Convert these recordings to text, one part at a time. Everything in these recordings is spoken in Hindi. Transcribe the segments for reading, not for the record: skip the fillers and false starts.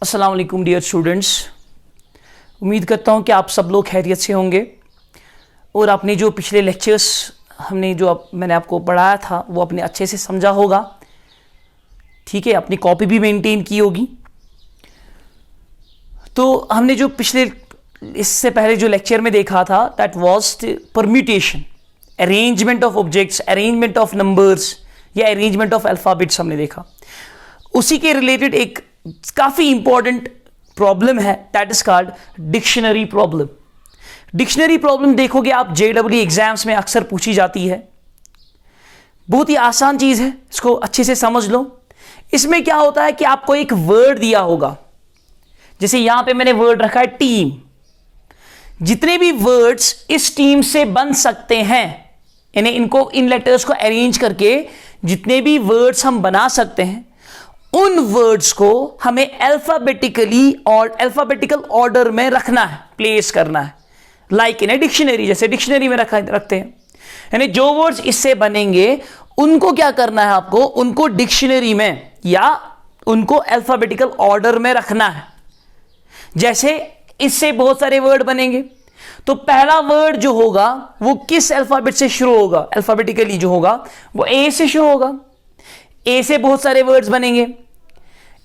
अस्सलाम वालेकुम डियर स्टूडेंट्स। उम्मीद करता हूँ कि आप सब लोग खैरियत से होंगे और आपने जो पिछले लेक्चर्स मैंने आपको पढ़ाया था वो आपने अच्छे से समझा होगा। ठीक है, अपनी कॉपी भी मेंटेन की होगी। तो हमने जो इससे पहले जो लेक्चर में देखा था that was permutation, arrangement of objects, arrangement of numbers या अरेंजमेंट ऑफ अल्फ़ाबेट्स हमने देखा। उसी के रिलेटेड एक काफ़ी इंपॉर्टेंट प्रॉब्लम है that is called dictionary problem. Dictionary problem देखोगे आप JEE एग्जाम्स में अक्सर पूछी जाती है। बहुत ही आसान चीज़ है, इसको अच्छे से समझ लो। इसमें क्या होता है कि आपको एक वर्ड दिया होगा, जैसे यहां पे मैंने वर्ड रखा है टीम। जितने भी वर्ड्स इस टीम से बन सकते हैं, यानी इनको इन लेटर्स को अरेंज करके जितने भी वर्ड्स हम बना सकते हैं उन वर्ड्स को हमें अल्फाबेटिकली और अल्फाबेटिकल ऑर्डर में रखना है, प्लेस करना है। लाइक इन ए डिक्शनरी, जैसे डिक्शनरी में रखते हैं। यानी जो वर्ड्स इससे बनेंगे उनको क्या करना है आपको, उनको डिक्शनरी में या उनको अल्फाबेटिकल ऑर्डर में रखना है। जैसे इससे बहुत सारे वर्ड बनेंगे, तो पहला वर्ड जो होगा वो किस अल्फाबेट से शुरू होगा, अल्फाबेटिकली जो होगा वो ए से शुरू होगा। ए से बहुत सारे वर्ड्स बनेंगे।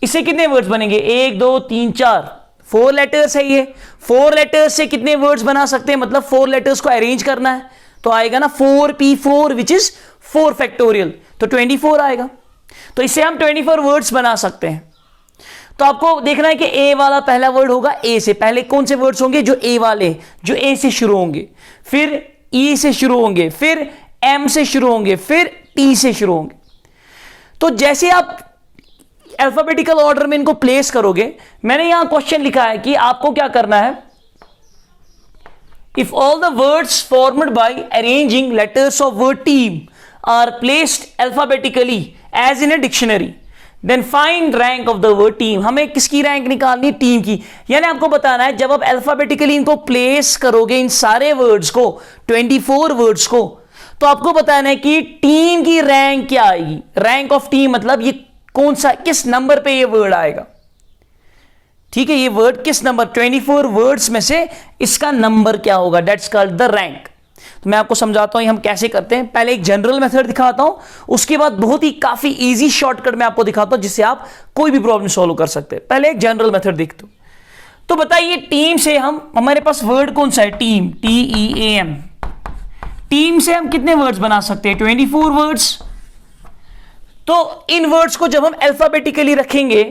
इससे कितने वर्ड्स बनेंगे, 1 2 3 4, 4 लेटर्स है ये। 4 लेटर्स से कितने वर्ड्स बना सकते हैं, मतलब 4 लेटर्स को अरेंज करना है तो आएगा ना 4P4 विच इज 4 फैक्टोरियल, तो 24 आएगा। तो इससे हम 24 वर्ड्स बना सकते हैं। तो आपको देखना है कि ए वाला पहला वर्ड होगा ए से। पहले कौन से वर्ड्स होंगे, जो ए वाले, जो ए से शुरू होंगे, फिर ई से शुरू होंगे, फिर एम से शुरू होंगे, फिर टी से शुरू होंगे। तो जैसे आप अल्फाबेटिकल ऑर्डर में इनको प्लेस करोगे, मैंने यहां क्वेश्चन लिखा है कि आपको क्या करना है, if all the words formed by arranging letters of word team are placed alphabetically as in a dictionary then find rank of the word team. हमें किसकी रैंक निकालनी, टीम की। यानी आपको बताना है जब आप अल्फाबेटिकली इनको प्लेस करोगे, इन सारे वर्ड्स को, 24 वर्ड्स को, तो आपको बताना है कि टीम की रैंक क्या आएगी। रैंक ऑफ टीम मतलब ये कौन सा, किस नंबर पे ये वर्ड आएगा। ठीक है, ये वर्ड किस नंबर, 24 वर्ड्स में से इसका नंबर क्या होगा, दैट्स कॉल्ड द रैंक। तो मैं आपको समझाता हूं हम कैसे करते हैं। पहले एक जनरल मेथड दिखाता हूं, उसके बाद बहुत ही काफी इजी शॉर्टकट में आपको दिखाता हूं जिससे आप कोई भी प्रॉब्लम सॉल्व कर सकते हैं। पहले एक जनरल मेथड देखते हो। तो बताइए टीम से हमारे पास वर्ड कौन सा है, टीम, TEAM। टीम से हम कितने वर्ड्स बना सकते हैं, 24 वर्ड्स। तो इन वर्ड्स को जब हम अल्फाबेटिकली रखेंगे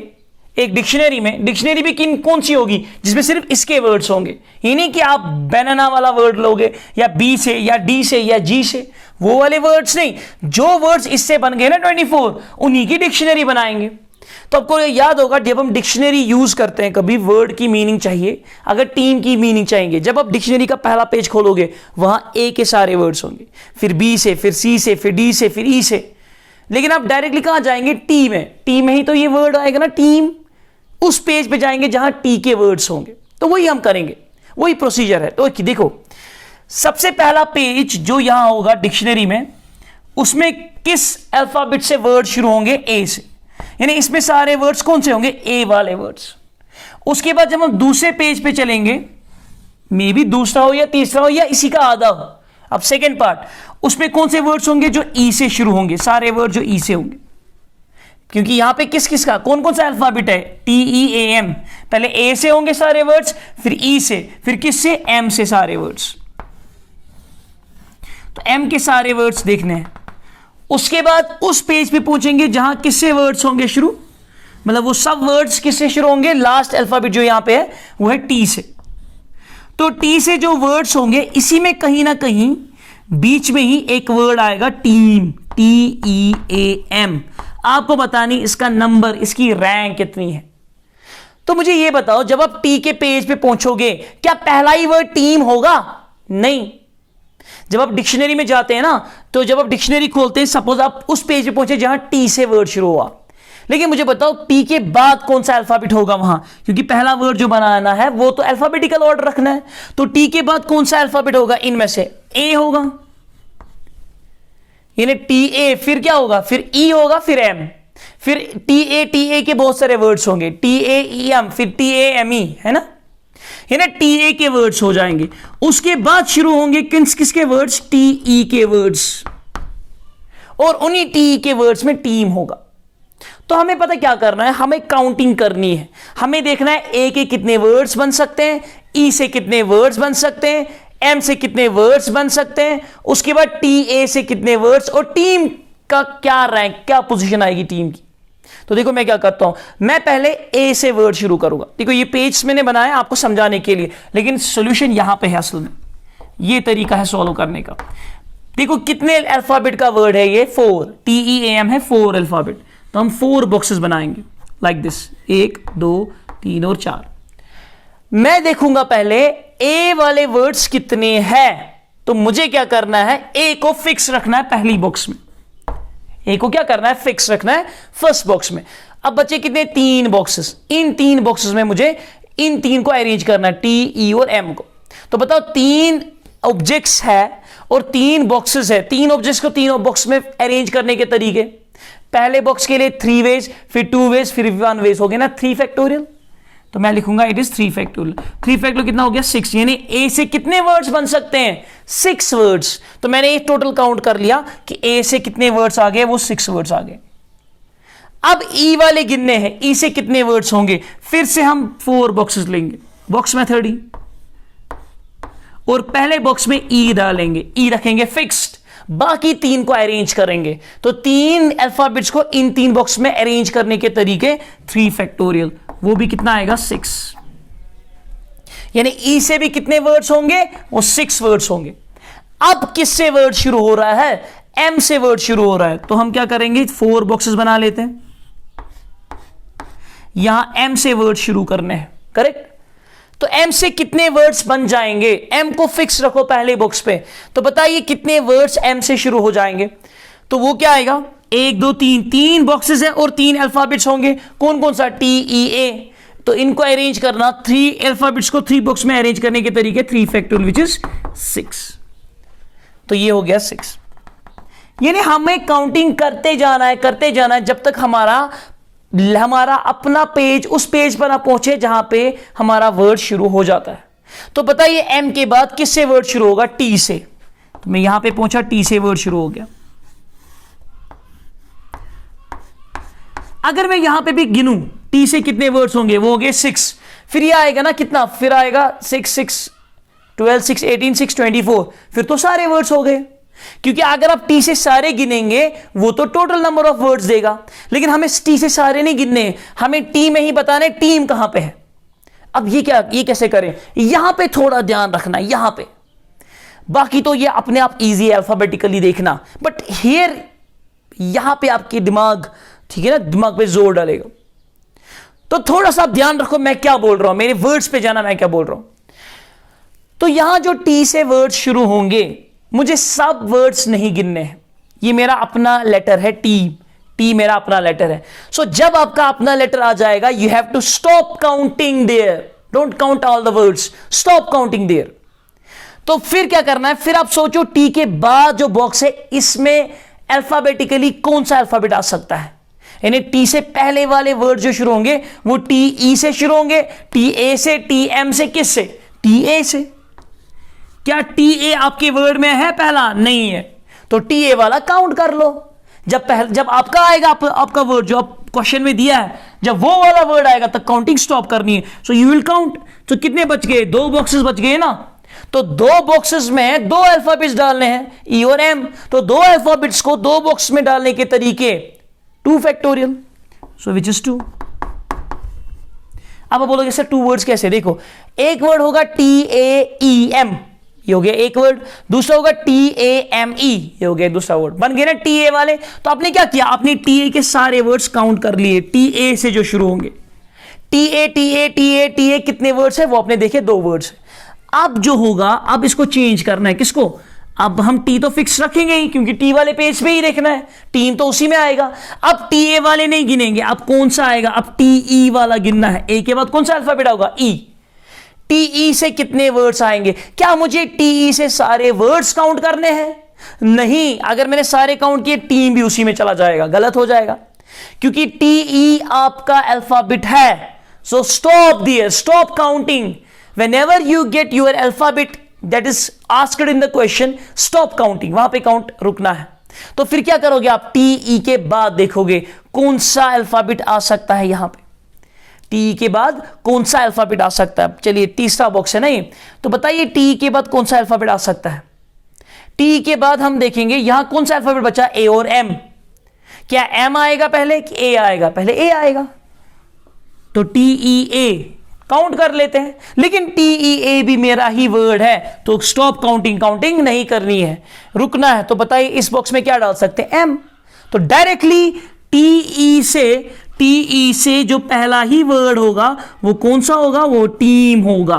एक डिक्शनरी में, डिक्शनरी भी कौन सी होगी, जिसमें सिर्फ इसके वर्ड्स होंगे। ये नहीं कि आप बनाना वाला वर्ड लोगे या B से या D से या G से, वो वाले वर्ड्स नहीं। जो वर्ड्स इससे बन गए ना 24, उन्हीं की डिक्शनरी बनाएंगे। तो आपको याद होगा जब हम डिक्शनरी यूज करते हैं, कभी वर्ड की मीनिंग चाहिए, अगर टीम की मीनिंग चाहिए, जब आप डिक्शनरी का पहला पेज खोलोगे वहां A के सारे वर्ड्स होंगे, फिर B से, फिर C से, फिर D से, फिर E से। लेकिन आप डायरेक्टली कहां जाएंगे, टी में। टी में ही तो ये वर्ड आएगा ना, टीम। उस पेज पे जाएंगे जहां टी के वर्ड्स होंगे। तो वही हम करेंगे, वही प्रोसीजर है। तो देखो, सबसे पहला पेज जो यहां होगा डिक्शनरी में, उसमें किस अल्फाबेट से वर्ड शुरू होंगे, ए से। यानी इसमें सारे वर्ड्स कौन से होंगे, ए वाले वर्ड्स। उसके बाद जब हम दूसरे पेज पे चलेंगे, मे बी दूसरा हो या तीसरा हो या इसी का आधा हो, अब सेकेंड पार्ट, उसमें कौन से वर्ड्स होंगे, जो ई से शुरू होंगे, सारे वर्ड जो ई से होंगे। क्योंकि यहां पे किस किस का कौन कौन सा अल्फाबेट है, TEAM। पहले ए से होंगे सारे वर्ड्स, फिर ई से, फिर किस से, एम से सारे वर्ड्स। तो एम के सारे वर्ड्स देखने हैं। उसके बाद उस पेज पे पहुंचेंगे जहां किससे वर्ड्स होंगे शुरू, मतलब वो सब वर्ड्स किससे शुरू होंगे, लास्ट अल्फाबेट जो यहां पे है वो है टी से। तो टी से जो वर्ड्स होंगे, इसी में कहीं ना कहीं बीच में ही एक वर्ड आएगा टीम, TEAM। आपको बतानी इसका नंबर, इसकी रैंक कितनी है। तो मुझे यह बताओ, जब आप टी के पेज पे पहुंचोगे, क्या पहला ही वर्ड टीम होगा, नहीं। जब आप डिक्शनरी में जाते हैं ना, तो जब आप डिक्शनरी खोलते हैं, सपोज आप उस पेज पे पहुंचे जहां टी से वर्ड शुरू हुआ, लेकिन मुझे बताओ टी के बाद कौन सा अल्फाबेट होगा वहां, क्योंकि पहला वर्ड जो बनाना है वो तो अल्फाबेटिकल ऑर्डर रखना है। तो टी के बाद कौन सा अल्फाबेट होगा, इनमें से ए होगा, यानी TA, फिर क्या होगा, फिर E होगा, फिर M, फिर टी ए के बहुत सारे वर्ड्स होंगे, TAEM, फिर TAME, है ना, ये ना TA के वर्ड्स हो जाएंगे। उसके बाद शुरू होंगे किसके वर्ड्स, TE के वर्ड्स, और उन्हीं TE के वर्ड्स में टीम होगा। तो हमें पता क्या करना है, हमें काउंटिंग करनी है, हमें देखना है A के कितने वर्ड्स बन सकते हैं, E से कितने वर्ड्स बन सकते हैं, M से कितने वर्ड्स बन सकते हैं, उसके बाद TA से कितने वर्ड्स, और टीम का क्या रैंक, क्या पोजीशन आएगी टीम की। तो देखो मैं क्या करता हूं, मैं पहले A से वर्ड शुरू करूंगा। देखो ये पेज मैंने बनाया आपको समझाने के लिए, लेकिन सॉल्यूशन यहां पे है, असल में ये तरीका है सॉल्व करने का। देखो कितने अल्फाबेट का वर्ड है ये, 4, TEAM है 4 अल्फाबेट, तो हम 4 बॉक्सेस बनाएंगे लाइक दिस, 1 2 3 और 4। मैं देखूंगा पहले A वाले वर्ड्स कितने हैं, तो मुझे क्या करना है, A को फिक्स रखना है पहली बॉक्स में, A को क्या करना है, फिक्स रखना है फर्स्ट बॉक्स में। अब बचे कितने, 3 बॉक्सेस, इन 3 बॉक्सेस में मुझे इन 3 को अरेंज करना है, T E और M को। तो बताओ 3 ऑब्जेक्ट्स है और 3 बॉक्सेस है, 3 ऑब्जेक्ट्स को 3 बॉक्स में अरेंज करने के तरीके, पहले बॉक्स के लिए 3 वेज, फिर 2 वेज, फिर 1 वेज, हो गया ना 3 फैक्टोरियल। तो मैं लिखूंगा इट इज 3 फैक्टोरियल। 3 फैक्टोरियल कितना हो गया, 6, यानी A से कितने वर्ड्स बन सकते हैं, 6 वर्ड्स। तो मैंने एक टोटल काउंट कर लिया कि A से कितने वर्ड्स आ गए, वो 6 वर्ड्स आ गए। अब E वाले गिनने हैं, E से कितने वर्ड्स होंगे, फिर से हम 4 बॉक्सेस लेंगे, बॉक्स मेथड ही, और पहले बॉक्स में E डालेंगे, E रखेंगे फिक्स्ड, बाकी 3 को अरेंज करेंगे। तो 3 अल्फाबेट्स को इन 3 बॉक्स में अरेंज करने के तरीके 3 फैक्टोरियल, वो भी कितना आएगा, 6। यानी E से भी कितने वर्ड्स होंगे, वो 6 वर्ड्स होंगे। अब किससे वर्ड शुरू हो रहा है, M से वर्ड शुरू हो रहा है, तो हम क्या करेंगे, 4 बॉक्सेस बना लेते हैं, यहां M से वर्ड शुरू करने हैं, करेक्ट। तो M से कितने वर्ड्स बन जाएंगे, M को फिक्स रखो पहले बॉक्स पे, तो बताइए कितने वर्ड्स M से शुरू हो जाएंगे। तो वो क्या आएगा, 1 2 3 बॉक्सेस हैं और 3 अल्फाबेट्स होंगे, कौन कौन सा, TEA। तो इनको अरेंज करना, 3 अल्फाबेट्स को 3 बॉक्स में अरेंज करने के तरीके 3 फैक्टोरियल विच इज 6। तो ये हो गया 6। यानी हमें काउंटिंग करते जाना है जब तक हमारा अपना पेज उस पेज पर ना पहुंचे जहां पे हमारा वर्ड शुरू हो जाता है। तो बताइए M के बाद किससे वर्ड शुरू होगा, T से। तो मैं यहां पे पहुंचा, T से वर्ड शुरू हो गया। अगर मैं यहां पे भी गिनूं T से कितने वर्ड्स होंगे, वो हो गए 6। फिर ये आएगा ना कितना, फिर आएगा 6 6 12 6 18 6 24, फिर तो सारे वर्ड्स हो गए। क्योंकि अगर आप T से सारे गिनेंगे वो तो टोटल नंबर ऑफ वर्ड्स देगा, लेकिन हमें T से सारे नहीं गिनने, हमें T में ही बताना है टीम कहां पे है। अब ये कैसे करें, यहां पे थोड़ा ध्यान रखना है, यहां पे, बाकी तो ये अपने आप इजी है अल्फाबेटिकली देखना, बट हियर यहां पे आपके दिमाग, ठीक है ना, दिमाग पे जोर डालेगा। तो थोड़ा सा ध्यान रखो मैं क्या बोल रहा हूं, मेरे वर्ड्स पे जाना, मैं क्या बोल रहा हूं। तो यहां जो T से वर्ड्स शुरू होंगे, मुझे सब वर्ड्स नहीं गिनने हैं, ये मेरा अपना लेटर है, टी मेरा अपना लेटर है। सो जब आपका अपना लेटर आ जाएगा, you have to stop counting there, don't count all the words, stop counting there. तो फिर क्या करना है, फिर आप सोचो T के बाद जो बॉक्स है इसमें अल्फाबेटिकली कौन सा अल्फाबेट आ सकता है। यानी T से पहले वाले वर्ड जो शुरू होंगे वो TE से शुरू होंगे, TA से, TM से, किस से, TA से। क्या TA आपके वर्ड में है पहला, नहीं है, तो TA वाला काउंट कर लो। जब आपका आएगा आपका वर्ड जो आप क्वेश्चन में दिया है, जब वो वाला वर्ड आएगा तब काउंटिंग स्टॉप करनी है। So you will count. तो कितने बच गए, 2 बॉक्सेस बच गए ना, तो 2 बॉक्सेस में 2 अल्फाबेट्स डालने हैं, E और M। तो 2 अल्फाबेट्स को 2 बॉक्स में डालने के तरीके 2 फैक्टोरियल, सो विच इज 2। अब आप बोलोगे सर 2 वर्ड्स कैसे, देखो एक वर्ड होगा TAEM, ये हो गया एक वर्ड, दूसरा होगा TAME, ये हो गया दूसरा वर्ड, बन गए ना TA वाले। तो आपने क्या किया, आपने TA के सारे वर्ड्स काउंट कर लिए, TA से जो शुरू होंगे, TA कितने वर्ड्स है वो आपने देखे, 2 वर्ड्स। अब जो होगा, अब इसको चेंज करना है, किसको, अब हम T तो फिक्स रखेंगे ही क्योंकि T वाले पेज पे ही देखना है, टीम तो उसी में आएगा। अब TA वाले नहीं गिनेंगे, अब कौन सा आएगा, अब TE वाला गिनना है। A के बाद कौन सा अल्फाबेट होगा, E। TE से कितने वर्ड्स आएंगे, क्या मुझे TE से सारे वर्ड्स काउंट करने हैं, नहीं। अगर मैंने सारे काउंट किए टीम भी उसी में चला जाएगा, गलत हो जाएगा। क्योंकि टीई आपका अल्फाबेट है. So stop there, stop counting. whenever you get your alphabet that is asked in the question, stop counting. वहां पे काउंट रुकना है. तो फिर क्या करोगे आप? टीई के बाद देखोगे कौन सा अल्फाबेट आ सकता है. यहां पे टी के बाद कौन सा अल्फाबेट आ सकता है? चलिए तीसरा बॉक्स है ना ये, तो बताइए टी के बाद कौन सा अल्फाबेट आ सकता है? टी के बाद हम देखेंगे यहां कौन सा अल्फाबेट बचा? ए और एम. क्या एम आएगा पहले कि ए आएगा? पहले ए आएगा. तो टीई ए काउंट कर लेते हैं, लेकिन टीई ए भी मेरा ही वर्ड है, तो स्टॉप काउंटिंग, काउंटिंग नहीं करनी है, रुकना है. तो बताइए इस बॉक्स में क्या डाल सकते हैं? एम. तो डायरेक्टली टीई से जो पहला ही वर्ड होगा वो कौन सा होगा? वो टीम होगा.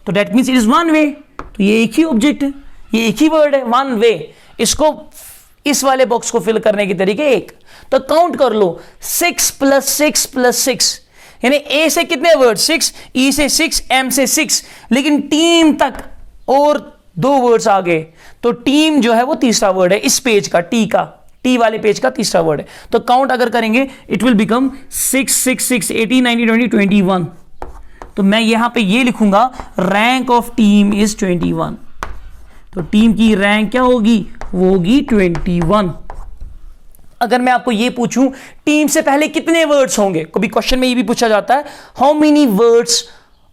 तो that means it is one way. तो ये एक ही ऑब्जेक्ट है, ये एक ही वर्ड है, वन वे. इसको इस वाले बॉक्स को फिल करने के तरीके एक. तो काउंट कर लो, 6 + 6 + 6, यानी ए से कितने वर्ड? 6, ई से 6, एम से 6, लेकिन टीम तक और 2 वर्ड्स आ गए. तो टीम जो है वो तीसरा वर्ड है इस पेज का, टी वाले पेज का तीसरा वर्ड है. तो काउंट अगर करेंगे इट विल बिकम 6 6 6 18 19 20 21. तो मैं यहां पे ये लिखूंगा रैंक ऑफ टीम इज 21. तो टीम की रैंक क्या होगी? वो होगी 21. अगर मैं आपको ये पूछूं टीम से पहले कितने वर्ड्स होंगे, कभी क्वेश्चन में ये भी पूछा जाता है, how many words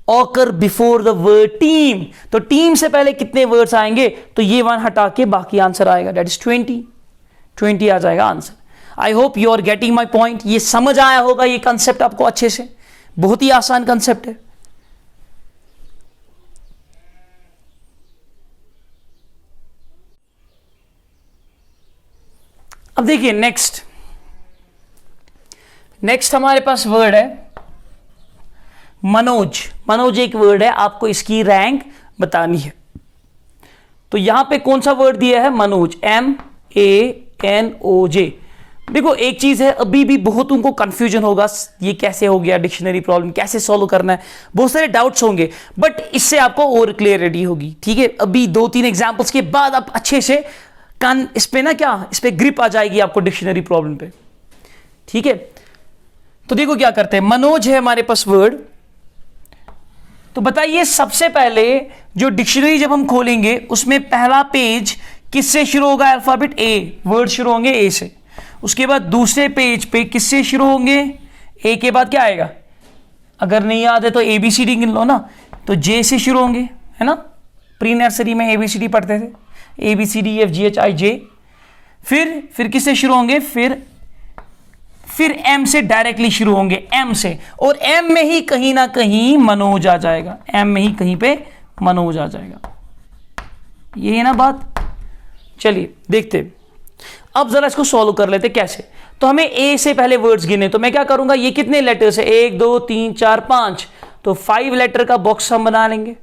occur before the word team. तो टीम से पहले कितने वर्ड्स आएंगे? तो ये 1 हटा के बाकी आंसर आएगा, दैट इज 20 आ जाएगा answer. I hope you are getting my point. ये समझ आया होगा ये कंसेप्ट आपको अच्छे से. बहुत ही आसान कंसेप्ट है. अब देखिए नेक्स्ट हमारे पास वर्ड है मनोज. मनोज एक वर्ड है, आपको इसकी रैंक बतानी है. तो यहां पे कौन सा वर्ड दिया है? मनोज, MANOJ. देखो एक चीज है, अभी भी बहुतों को कंफ्यूजन होगा, ये कैसे हो गया, डिक्शनरी प्रॉब्लम कैसे सॉल्व करना है, बहुत सारे डाउट्स होंगे, बट इससे आपको और क्लियरिटी होगी. ठीक है, अभी 2-3 एग्जांपल्स के बाद आप अच्छे से इस पे ग्रिप आ जाएगी आपको डिक्शनरी प्रॉब्लम पे. ठीक है, तो देखो क्या करते हैं. मनोज है हमारे पास वर्ड. तो बताइए सबसे पहले जो डिक्शनरी जब हम खोलेंगे उसमें पहला पेज किससे शुरू होगा? अल्फाबेट ए, वर्ड शुरू होंगे ए से. उसके बाद दूसरे पेज पे किससे शुरू होंगे? ए के बाद क्या आएगा? अगर नहीं याद है तो ABCD गिन लो ना. तो जे से शुरू होंगे, है ना, प्री नर्सरी में ABCD पढ़ते थे, ABCDEFGHIJ. फिर किससे शुरू होंगे? फिर एम से डायरेक्टली शुरू होंगे, एम से, और एम में ही कहीं ना कहीं मनोज आ जाएगा, एम में ही कहीं पे मनोज आ जाएगा. ये है ना बात. चलिए देखते, अब जरा इसको सॉल्व कर लेते कैसे. तो हमें ए से पहले वर्ड्स गिने, तो मैं क्या करूंगा, ये कितने लेटर्स है? 1 2 3 4 5. तो 5 लेटर का बॉक्स हम बना लेंगे.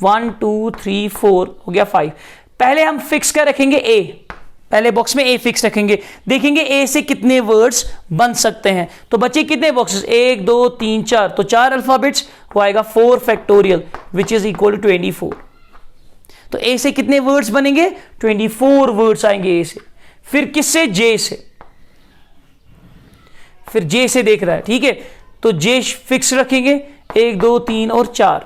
1 2 3 4 हो गया 5. पहले हम फिक्स कर रखेंगे ए, पहले बॉक्स में ए फिक्स रखेंगे, देखेंगे ए से कितने वर्ड्स बन सकते हैं. तो बच्चे कितने बॉक्सेस? 1 2 3 4. तो 4 अल्फाबेट्स, वो आएगा 4 factorial which is equal to 24. तो ए से कितने वर्ड्स बनेंगे? 24 वर्ड्स आएंगे ए से. फिर किससे? जे से. फिर जे से देख रहा है, ठीक है, तो जे फिक्स रखेंगे 1 2 3 और 4.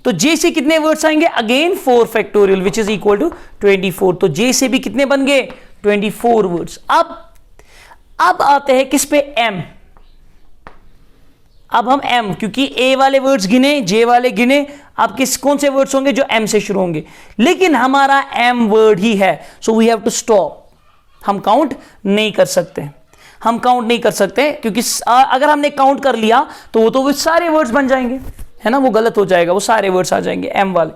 तो जे से कितने वर्ड्स आएंगे? Again 4 factorial which is equal to 24. तो जे से भी कितने बन गए? 24 वर्ड्स. अब आते हैं किस पे? एम. अब हम एम, क्योंकि ए वाले वर्ड्स गिने, जे वाले गिने, अब कौन से वर्ड्स होंगे? जो एम से शुरू होंगे. लेकिन हमारा एम वर्ड ही है, so we have to stop. हम काउंट नहीं कर सकते, क्योंकि अगर हमने काउंट कर लिया तो वो सारे वर्ड्स बन जाएंगे, है ना, वो गलत हो जाएगा, वो सारे वर्ड्स आ जाएंगे एम वाले.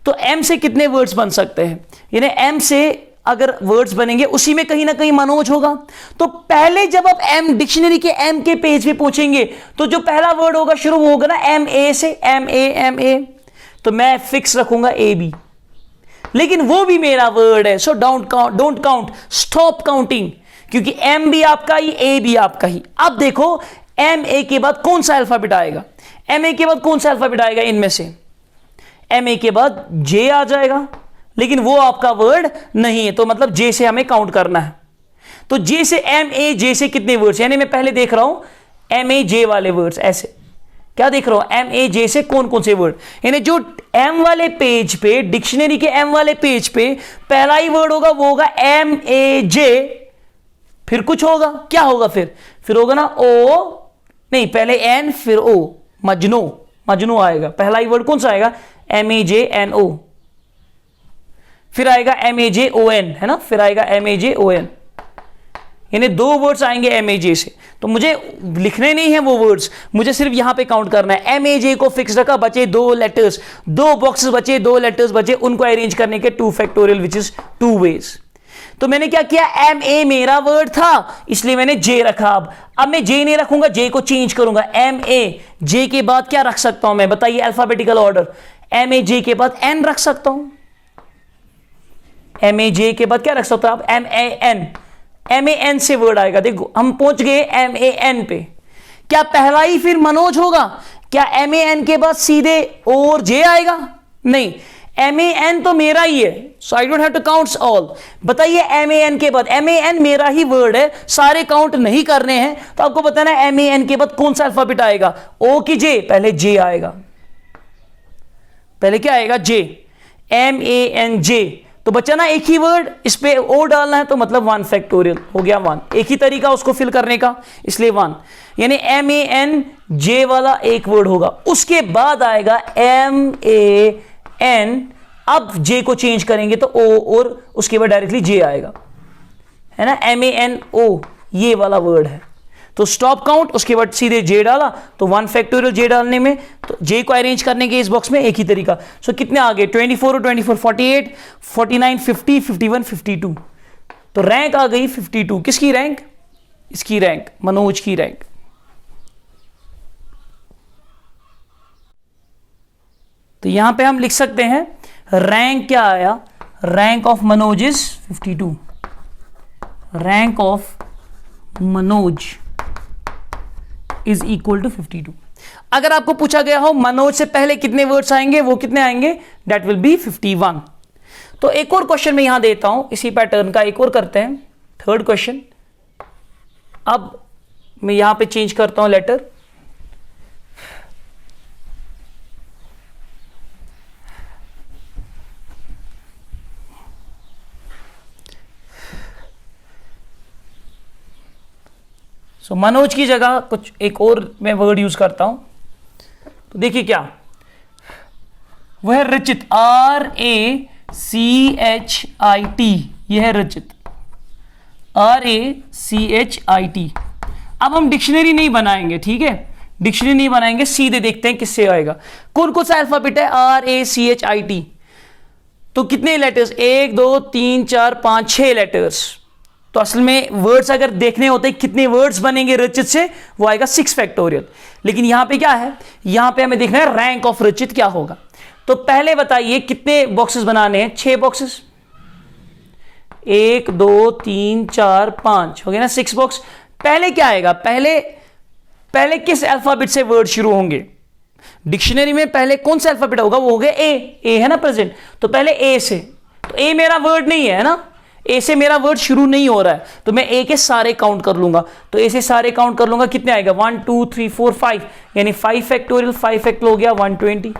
तो एम से कितने वर्ड्स बन सकते हैं? यानी एम से अगर वर्ड्स बनेंगे उसी में कहीं ना कहीं मनोज होगा. तो पहले जब आप एम डिक्शनरी के एम के पेज पे पहुंचेंगे तो जो पहला वर्ड होगा शुरू होगा ना MA से, MA. तो मैं फिक्स रखूंगा AB, लेकिन वो भी मेरा वर्ड है, so don't count, stop counting, क्योंकि एम भी आपका ही, ए भी आपका ही. अब देखो MA के बाद कौन सा अल्फाबेट आएगा? MA के बाद कौन सा अल्फाबेट आएगा इनमें से? MA के बाद J आ जाएगा, लेकिन वो आपका वर्ड नहीं है, तो मतलब J से हमें काउंट करना है. तो जे से एम ए जे से कितने वर्ड्स, यानी मैं पहले देख रहा हूं एम ए जे वाले वर्ड्स, ऐसे क्या देख रहा हूं, एम ए जे से कौन कौन से वर्ड, यानी जो एम वाले पेज पे, डिक्शनरी के एम वाले पेज पे पहला ही वर्ड होगा वो होगा एम ए जे, फिर कुछ होगा, क्या होगा फिर होगा ना ओ, नहीं पहले एन फिर ओ, मजनू, मजनू आएगा, पहला ही वर्ड कौन सा आएगा, M A J N O, फिर आएगा M A J O N, है ना, फिर आएगा M A J O N, यानी 2 वर्ड्स आएंगे एम ए जे से। तो मुझे लिखने नहीं है वो वर्ड्स, मुझे सिर्फ यहां पे काउंट करना है। एम ए जे को फिक्स रखा, बचे 2 लेटर्स, 2 बॉक्सेस बचे, 2 लेटर्स बचे, उनको अरेंज करने के 2 फैक्टोरियल विच इज 2 वेज। तो मैंने क्या किया, एम ए मेरा वर्ड था इसलिए मैंने जे रखा। अब मैं जे नहीं रखूंगा, जे को चेंज करूंगा, एम ए जे के बाद क्या रख सकता हूं मैं, बताइए अल्फाबेटिकल ऑर्डर, एम ए जे के बाद एन रख सकता हूं, एम ए जे के बाद क्या रख सकता हूं आप, M A N, M A N से वर्ड आएगा। देखो हम पहुंच गए एम ए एन पे, क्या पहला ही फिर मनोज होगा, क्या एम ए एन के बाद सीधे और जे आएगा, नहीं, एम ए एन तो मेरा ही है, so I don't have to count all. बताइए एम ए एन के बाद, एम ए एन मेरा ही वर्ड है, सारे काउंट नहीं करने हैं, तो आपको बताना है एम ए एन के बाद कौन सा अल्फाबेट आएगा, ओ की जे, पहले जे आएगा, पहले क्या आएगा, जे, एम ए एन जे। तो बच्चा ना एक ही वर्ड, इस पे ओ डालना है तो मतलब 1 फैक्टोरियल हो गया 1, एक ही तरीका उसको फिल करने का, इसलिए 1, यानी एम ए एन जे वाला एक वर्ड होगा। उसके बाद आएगा एम ए एन, अब जे को चेंज करेंगे तो ओ, और उसके बाद डायरेक्टली जे आएगा, है ना, एम ए एन ओ ये वाला वर्ड है। तो स्टॉप काउंट, उसके बाद सीधे जे डाला, तो 1 फैक्टोरियल जे डालने में, तो जे को अरेंज करने के इस बॉक्स में एक ही तरीका। सो कितने आ गए, 24 और 24 48, 49 50 51 52, तो रैंक आ गई 52। किसकी रैंक, इसकी रैंक, मनोज की रैंक। तो यहां पे हम लिख सकते हैं रैंक क्या आया, rank of Manoj is 52, rank of Manoj is equal to 52। अगर आपको पूछा गया हो मनोज से पहले कितने वर्ड्स आएंगे, वो कितने आएंगे, दैट विल बी 51। तो एक और क्वेश्चन मैं यहां देता हूं, इसी पैटर्न का एक और करते हैं, 3rd क्वेश्चन। अब मैं यहां पे चेंज करता हूं लेटर, सो मनोज की जगह कुछ एक और मैं वर्ड यूज करता हूं। तो देखिए क्या, वह रचित, RACHIT, यह है रचित, RACHIT। अब हम डिक्शनरी नहीं बनाएंगे, ठीक है, डिक्शनरी नहीं बनाएंगे, सीधे देखते हैं किससे आएगा, कौन कौन सा अल्फाबेट है, RACHIT। तो कितने लेटर्स, 1 2 3 4 5 6 लेटर्स। तो असल में वर्ड्स अगर देखने होते कितने वर्ड्स बनेंगे रचित से, वो आएगा 6 फैक्टोरियल। लेकिन यहां पे क्या है, यहां पे हमें देखना है रैंक ऑफ रचित क्या होगा। तो पहले बताइए कितने बॉक्सेस बनाने हैं, 6 बॉक्सेस, 1 2 3 4 5 हो गया ना, 6 बॉक्स। पहले क्या आएगा, पहले किस अल्फाबेट से वर्ड शुरू होंगे, डिक्शनरी में पहले कौन सा अल्फाबेट होगा, वो हो गया ए है ना प्रेजेंट, तो पहले ए से, तो ए मेरा वर्ड नहीं है ना, ए से मेरा वर्ड शुरू नहीं हो रहा है, तो मैं ए के सारे काउंट कर लूंगा, तो ए से सारे काउंट कर लूंगा, कितने आएगा 1 2 3 4 5, यानी 5 फैक्टोरियल, 5 फैक्टोरियल हो गया 120।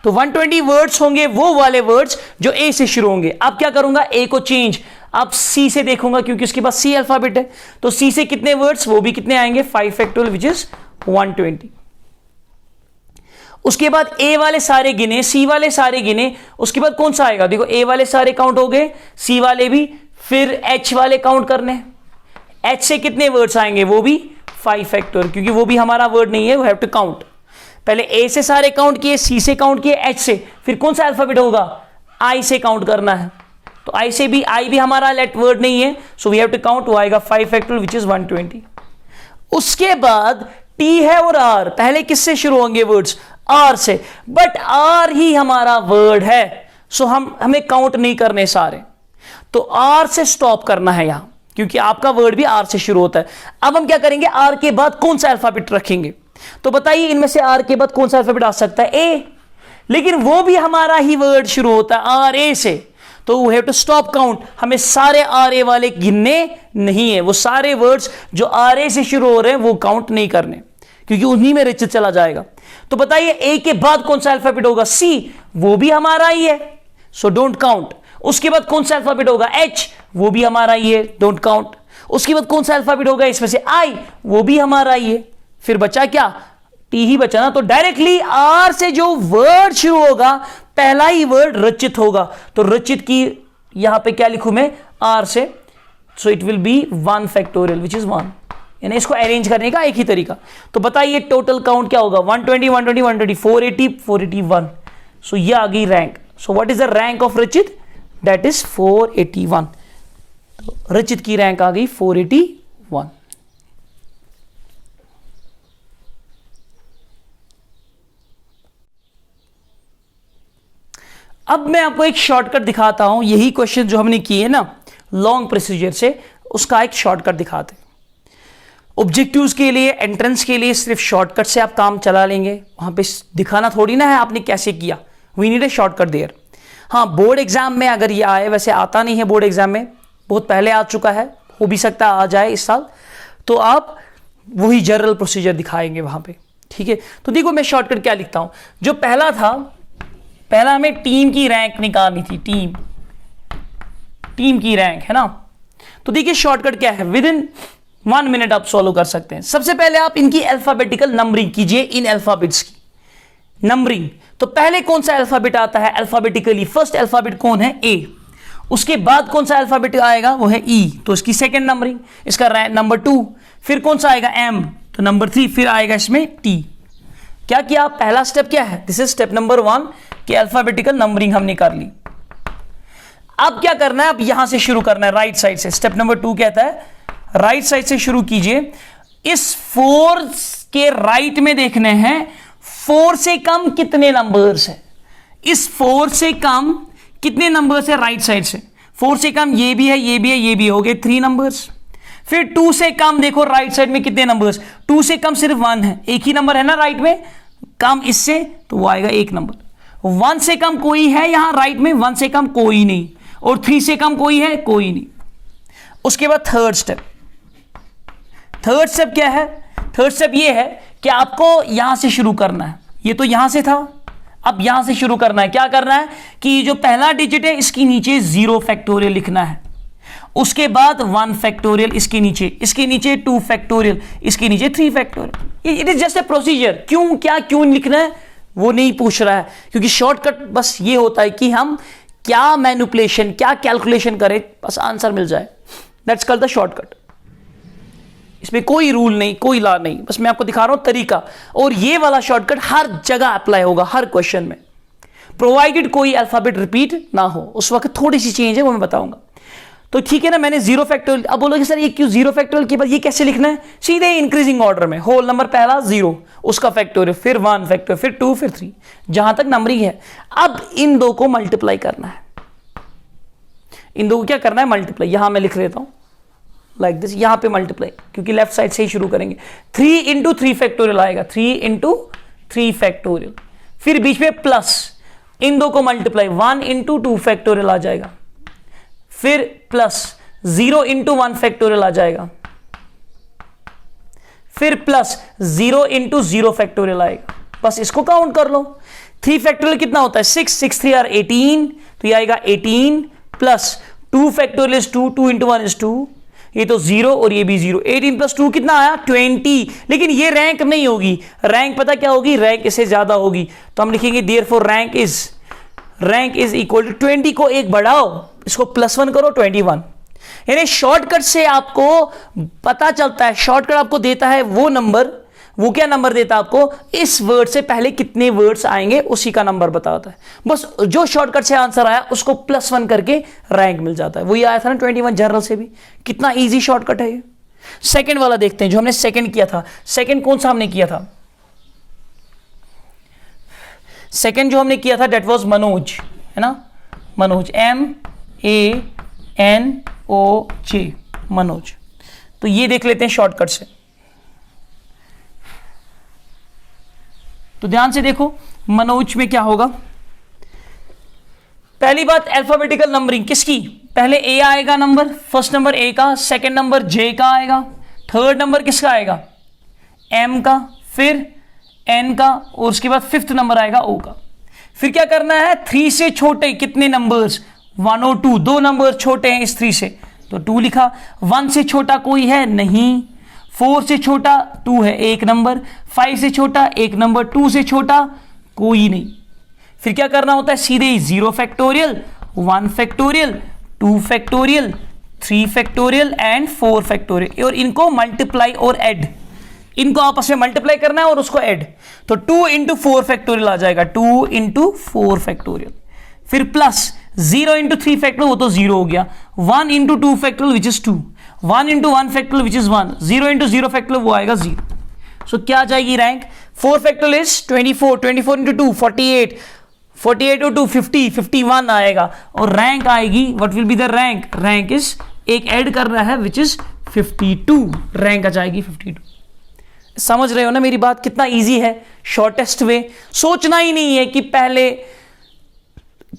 तो 120 वर्ड्स होंगे, वो वाले वर्ड्स जो ए से शुरू होंगे। अब क्या करूंगा, ए को चेंज, अब सी से देखूंगा क्योंकि उसके पास सी अल्फाबेट है, तो सी से कितने वर्ड्स, वो भी कितने आएंगे 5 फैक्टोरियल विच इज 120। उसके बाद ए वाले सारे गिने, सी वाले सारे गिने, उसके बाद कौन सा आएगा, देखो ए वाले सारे काउंट हो गए, सी वाले भी, फिर एच वाले काउंट करने, एच से कितने वर्ड्स आएंगे, वो भी 5 फैक्टोरियल, क्योंकि वो भी हमारा वर्ड नहीं है, वी हैव टू काउंट। पहले ए से सारे काउंट किए, सी से काउंट किए, एच से, फिर कौन सा अल्फाबेट होगा, आई से काउंट करना है, तो आई से भी, आई भी हमारा लेट वर्ड नहीं है, so we have to count, वो आएगा 5 फैक्टोरियल विच इज 120। उसके बाद टी है और आर, पहले किससे शुरू होंगे वर्ड्स, आर से, बट आर ही हमारा वर्ड है, सो हमें काउंट नहीं करने सारे, तो आर से स्टॉप करना है यहां, क्योंकि आपका वर्ड भी आर से शुरू होता है। अब हम क्या करेंगे, आर के बाद कौन सा अल्फाबेट रखेंगे, तो बताइए इनमें से आर के बाद कौन सा अल्फाबेट आ सकता है, ए, लेकिन वो भी हमारा ही वर्ड शुरू होता है आर ए से, तो we have to stop count, हमें सारे आर ए वाले गिनने नहीं है, वो सारे वर्ड्स जो आर ए से शुरू हो रहे हैं वो काउंट नहीं करने, क्योंकि उन्हीं में रिचित चला जाएगा। तो बताइए ए के बाद कौन सा अल्फाबेट होगा? सी, वो भी हमारा ही है, सो डोंट काउंट। उसके बाद कौन सा अल्फाबेट होगा? एच, वो भी हमारा ही है, डोंट काउंट। उसके बाद कौन सा अल्फाबेट होगा इसमें से? आई, वो भी हमारा ही है, फिर बचा क्या? टी ही बचा ना। तो डायरेक्टली आर से जो वर्ड शुरू होगा पहला ही वर्ड रचित होगा, तो रचित की यहां पे क्या लिखूं मैं? आर से, so it will be 1 factorial which is 1, यानी इसको अरेंज करने का एक ही तरीका। तो बताइए टोटल काउंट क्या होगा? 120 120 120 480 481, सो ये आ गई rank. So what is the rank of Rachit? That is 481। तो रचित की रैंक आ गई 481। अब मैं आपको एक शॉर्टकट दिखाता हूं, यही क्वेश्चन जो हमने किए ना लॉन्ग प्रोसीजर से, उसका एक शॉर्टकट दिखाते हैं। ऑब्जेक्टिव्स के लिए, एंट्रेंस के लिए सिर्फ शॉर्टकट से आप काम चला लेंगे, वहां पे दिखाना थोड़ी ना है आपने कैसे किया। We need a shortcut there. हाँ, बोर्ड एग्जाम में अगर ये आए, वैसे आता नहीं है बोर्ड एग्जाम में, बहुत पहले आ चुका है, हो भी सकता है आ जाए इस साल, तो आप वही जनरल प्रोसीजर दिखाएंगे वहां पे, ठीक है। तो देखो मैं शॉर्टकट क्या लिखता हूं। जो पहला था, पहला हमें टीम की रैंक निकालनी थी, टीम की रैंक है ना। तो देखिए शॉर्टकट क्या है, विद इन 1 मिनट आप सॉल्व कर सकते हैं। सबसे पहले आप इनकी अल्फाबेटिकल नंबरिंग कीजिए, इन अल्फाबेट्स की नंबरिंग। तो पहले कौन सा अल्फाबेट आता है अल्फाबेटिकली? फर्स्ट अल्फाबेट कौन है? ए। उसके बाद कौन सा अल्फाबेट आएगा? वो है ई, तो इसकी सेकंड नंबरिंग, इसका नंबर 2। फिर कौन सा आएगा? एम, तो नंबर 3। फिर आएगा इसमें टी। क्या किया? पहला स्टेप क्या है? दिस इज स्टेप नंबर 1 कि अल्फाबेटिकल नंबरिंग हमने कर ली। अब क्या करना है? अब यहां से शुरू करना है, राइट साइड से। स्टेप नंबर 2 कहता है राइट साइड से शुरू कीजिए। इस 4 के राइट में देखने हैं 4 से कम कितने नंबर्स है। इस 4 से कम कितने नंबर्स है राइट साइड से? 4 से कम ये भी है, ये भी है, ये भी, हो गए 3 नंबर्स। फिर 2 से कम देखो राइट साइड में कितने नंबर्स? 2 से कम सिर्फ 1 है, एक ही नंबर है ना राइट में, कम इससे तो वो आएगा 1 नंबर। 1 से कम कोई है यहां राइट में? 1 से कम कोई नहीं। और 3 से कम कोई है? कोई नहीं। उसके बाद थर्ड स्टेप क्या है? थर्ड स्टेप ये है कि आपको यहां से शुरू करना है। ये तो यहां से था, अब यहां से शुरू करना है। क्या करना है कि जो पहला डिजिट है इसके नीचे 0 फैक्टोरियल लिखना है, उसके बाद 1 फैक्टोरियल इसके नीचे 2 फैक्टोरियल, इसके नीचे 3 factorial. It is just a procedure. क्यों लिखना है वो नहीं पूछ रहा है, क्योंकि शॉर्टकट बस ये होता है कि हम क्या मैनिपुलेशन, क्या कैलकुलेशन करें, बस आंसर मिल जाए। That's called the shortcut. इसमें कोई रूल नहीं, कोई लॉ नहीं, बस मैं आपको दिखा रहा हूं तरीका। और ये वाला शॉर्टकट हर जगह अप्लाई होगा, हर क्वेश्चन में, प्रोवाइडेड कोई अल्फाबेट रिपीट ना हो। उस वक्त थोड़ी सी चेंज है, वो मैं बताऊंगा। तो ठीक है ना, मैंने 0 फैक्टोरियल। अब बोलोगे सर ये क्यों 0 फैक्टोरियल के बाद ये कैसे लिखना है? सीधे इंक्रीजिंग ऑर्डर में, होल नंबर पहला 0, उसका फैक्टोरियल, फिर 1 फैक्टोरियल, फिर 2, फिर 3, जहां तक नंबरिंग है। अब इन दो को मल्टीप्लाई करना है। इन दो को क्या करना है? मल्टीप्लाई। यहां मैं लिख लेता हूं लाइक दिस, यहां पे मल्टीप्लाई, क्योंकि लेफ्ट साइड से ही शुरू करेंगे। 3 × 3 फैक्टोरियल आएगा, 3 × 3 फैक्टोरियल। फिर बीच में प्लस, इन दो को मल्टीप्लाई, 1 × 2 फैक्टोरियल आ जाएगा। फिर प्लस 0 × 1 फैक्टोरियल आ जाएगा। फिर प्लस 0 × 0 फैक्टोरियल आएगा। बस इसको काउंट कर लो। 3 फैक्टोरियल कितना होता है? 6, 6 3 are 18, तो ये आएगा 18 प्लस 2 फैक्टोरियल इज 2, 2 × 1 is 2, ये तो 0 और ये भी 0। 18 + 2 कितना आया? 20। लेकिन ये रैंक नहीं होगी, रैंक पता क्या होगी? रैंक इससे ज्यादा होगी, तो हम लिखेंगे therefore rank is equal to 20 को एक बढ़ाओ, इसको +1 करो, 21। यानी शॉर्टकट से आपको पता चलता है, शॉर्टकट आपको देता है वो नंबर, वो क्या नंबर देता है आपको? इस वर्ड से पहले कितने वर्ड्स आएंगे उसी का नंबर बताता है। बस जो शॉर्टकट से आंसर आया उसको +1 करके रैंक मिल जाता है। वही आया था ना 21 जनरल से भी। कितना इजी शॉर्टकट है ये। सेकंड वाला देखते हैं, जो हमने सेकंड किया था। सेकंड कौन सा हमने किया था? सेकंड जो हमने किया था दैट वाज मनोज, है ना, मनोज, MANOJ, मनोज। तो ये देख लेते हैं शॉर्टकट से। तो ध्यान से देखो मनोज में क्या होगा। पहली बात अल्फाबेटिकल नंबरिंग किसकी, पहले ए आएगा नंबर, फर्स्ट नंबर ए का, सेकंड नंबर जे का आएगा, थर्ड नंबर किसका आएगा एम का, फिर एन का, और उसके बाद फिफ्थ नंबर आएगा ओ का। फिर क्या करना है, 3 से छोटे कितने नंबर्स 1 और 2, दो नंबर छोटे हैं इस 3 से तो 2 लिखा। 1 से छोटा कोई है नहीं, 4 से छोटा 2 है एक नंबर, 5 से छोटा एक नंबर, 2 से छोटा कोई नहीं। फिर क्या करना होता है, सीधे 0 factorial, 1 factorial, 2 factorial, 3 factorial and 4 factorial, और इनको मल्टीप्लाई और ऐड, इनको आपस में मल्टीप्लाई करना है और उसको ऐड। तो 2 इंटू 4 फैक्टोरियल आ जाएगा, 2 इंटू 4 फैक्टोरियल। फिर प्लस 0 इंटू 3 फैक्टोरियल, वो तो 0 हो गया। 1 into 2 factorial which is 2, 1 into 1 factorial which is 1, 0 into 0 factorial वो आएगा 0। सो क्या आ जाएगी रैंक, 4 फैक्टोरियल इज 24, 24 इंटू 2 48, 48 और 2 50, 51 आएगा। और रैंक आएगी, what will be the rank, rank is एक ऐड कर रहा है विच इज 52, रैंक आ जाएगी 52। समझ रहे हो ना मेरी बात, कितना इजी है, शॉर्टेस्ट वे। सोचना ही नहीं है कि पहले